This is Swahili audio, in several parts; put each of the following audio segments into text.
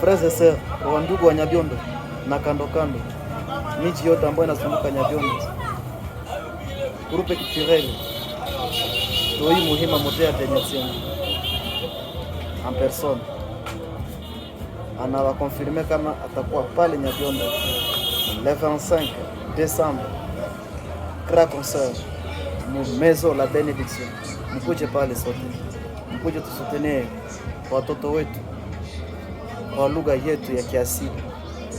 frères et sœurs wa ndugu wa Nyabiondo na kando kando miji yote ambayo inazunguka Nyabiondo, groupe culturel Toi Muhima Moderne de Nyatienga en personne anawakonfirme kama atakuwa pale Nyabiondo le 25 décembre, grand concert Maison la Benediction. Mkuje pale sote, mkuje tusutenee watoto wetu kwa lugha yetu ya kiasili.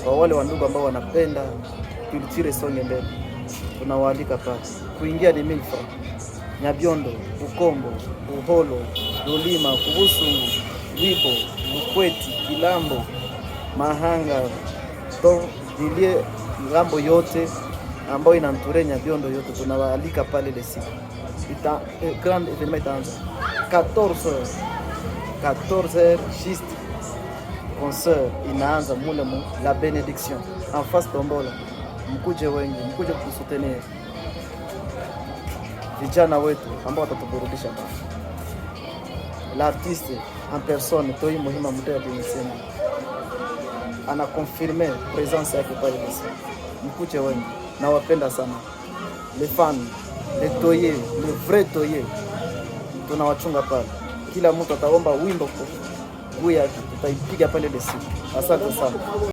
Kwa wale wandugu ambao wanapenda culture songe mbele, tunawaalika pale. Kuingia ni 1000 francs. Nyabiondo, Ukombo, Uholo, Lulima, Kubusungu, Libo, Bukweti, Kilambo, Mahanga, dilie ngambo yote ambayo inanture Nyabiondo yote tunawaalika pale le siku. Grand événement itaanza 14h juste concert inaanza mule mu la Benediction en face Tombola. Mkuje wengi, mkuje kutusutenea vijana wetu ambao watatuburudisha hapa. L'artiste en personne Toi Muhima Moderne de Nyatienga ana confirmer présence yake pale basi. Mkuje wengi na wapenda sana les fans, les toyers, les vrais toyers tunawachunga pale. Kila mtu ataomba wimbo kwa yake, tutaipiga pale basi. Asante sana.